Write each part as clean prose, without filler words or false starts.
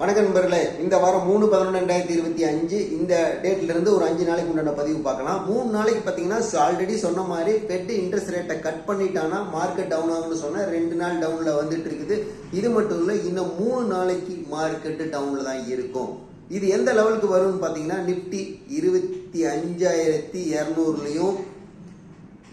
வணக்கம் நண்பர்களே, இந்த வாரம் 3/11/2025 இந்த டேட்ல இருந்து ஒரு 5 நாளைக்கு உண்டான பதிவு பார்க்கலாம். 3 நாளைக்கு பார்த்தீங்கன்னா ஆல்ரெடி சொன்ன மாதிரி பெட் இன்ட்ரெஸ்ட் ரேட்டை கட் பண்ணிட்டானா மார்க்கெட் டவுன் ஆகும்னு சொன்ன 2 நாள் டவுன்ல வந்துட்டு இருக்குது. இது மட்டும் இல்லை, இன்னும் 3 நாளைக்கு மார்க்கெட் டவுன்ல தான் இருக்கும். இது எந்த லெவலுக்கு வரும்னு பார்த்தீங்கன்னா நிப்டி 25,200லையும்,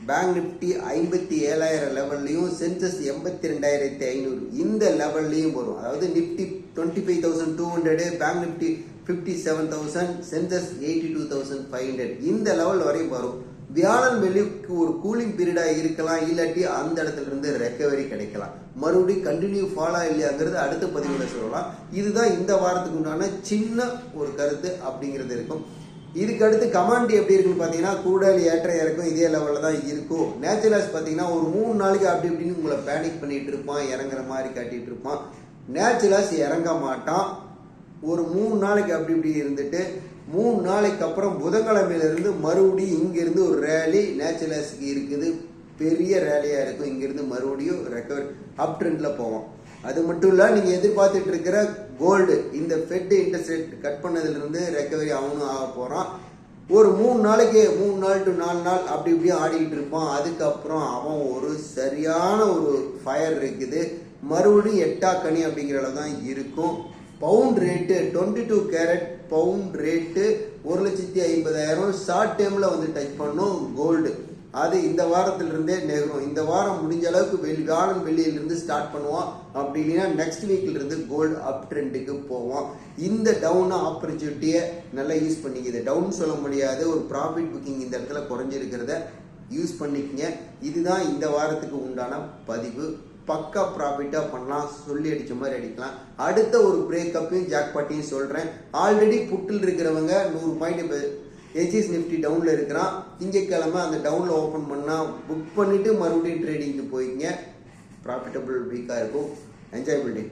பேங்க் நிப்டி 57,000 லெவல்லையும், சென்சஸ் 82,500 இந்த லெவல்லையும் வரும். அதாவது நிப்டி 25,200, பேங்க் நிப்டி 57,000, சென்சஸ் 82,500 இந்த லெவல் வரையும் வரும். வியாழன் வெள்ளிக்கு ஒரு கூலிங் பீரியடா இருக்கலாம், இல்லாட்டி அந்த இடத்துல இருந்து ரெக்கவரி கிடைக்கலாம். மறுபடியும் கண்டினியூ ஃபாலோ இல்லையாங்கிறது அடுத்த பதிவுல சொல்லலாம். இதுதான் இந்த வாரத்துக்கு உண்டான சின்ன ஒரு கருத்து அப்படிங்கிறது இருக்கும். இதுக்கு அடுத்து கமாண்டி எப்படி இருக்குன்னு பார்த்தீங்கன்னா கூடல் ஏற்ற இறக்கும் இதே லெவலில் தான் இருக்கும். நேச்சுரல்ஸ் பார்த்தீங்கன்னா ஒரு 3 நாளைக்கு அப்படி இப்படின்னு உங்களை பேனிக் பண்ணிட்டு இருப்பான், இறங்குற மாதிரி காட்டிட்டு இருப்பான். நேச்சுரல்ஸ் இறங்க மாட்டான். ஒரு 3 நாளைக்கு அப்படி இப்படி இருந்துட்டு 3 நாளைக்கு அப்புறம் புதன்கிழமையிலிருந்து மறுபடியும் இங்கிருந்து ஒரு ரேலி நேச்சுரல்ஸுக்கு இருக்குது. பெரிய ரேலியாக இருக்கும். இங்கிருந்து மறுபடியும் ரெக்கவரி அப் ட்ரெண்டில் போவோம். அது மட்டும் இல்லை, நீங்கள் எதிர்பார்த்துட்டு இருக்கிற கோல்டு இந்த ஃபெட் இன்ட்ரெஸ்ட் ரேட் கட் பண்ணதுலேருந்து ரெக்கவரி அவனும் ஆக போகிறான். ஒரு 3 நாளைக்கு 3 நாள் டு 4 நாள் அப்படி இப்படியும் ஆடிக்கிட்டு இருப்பான். அதுக்கப்புறம் அவன் ஒரு சரியான ஒரு ஃபயர் இருக்குது. மறுபடியும் எட்டாக்கனி அப்படிங்கிற அளவு தான் இருக்கும். Pound rate 22 carat pound rate 1,50,000 short டைமில் வந்து டச் பண்ணும் கோல்டு. அது இந்த வாரத்திலிருந்தே நெகரும். இந்த வாரம் முடிஞ்ச அளவுக்கு வியாழன் வெள்ளியிலிருந்து ஸ்டார்ட் பண்ணுவோம். அப்படி இல்லைன்னா நெக்ஸ்ட் வீக்ல இருந்து கோல்டு அப் ட்ரெண்டுக்கு போவோம். இந்த டவுன் ஆப்பர்ச்சுனிட்டியை நல்லா யூஸ் பண்ணிக்கிது. டவுன் சொல்ல முடியாது, ஒரு ப்ராஃபிட் புக்கிங் இந்த இடத்துல குறைஞ்சிருக்கிறத யூஸ் பண்ணிக்கங்க. இதுதான் இந்த வாரத்துக்கு உண்டான பதிவு. பக்கா ப்ராஃபிட்டாக பண்ணலாம், சொல்லி அடித்த மாதிரி அடிக்கலாம். அடுத்த ஒரு பிரேக்கப்பையும் ஜாக்பாட்டையும் சொல்கிறேன். ஆல்ரெடி புட்டில் இருக்கிறவங்க 100 பாயிண்ட் எச்எஸ் நிஃப்டி டவுனில் இருக்கிறான். திங்கட்கிழமை அந்த டவுனில் ஓப்பன் பண்ணால் புக் பண்ணிவிட்டு மறுபடியும் ட்ரேடிங்க்கு போய்ங்க. ப்ராஃபிட்டபிள் வீக்காக இருக்கும். என்ஜாய்பிள் டே.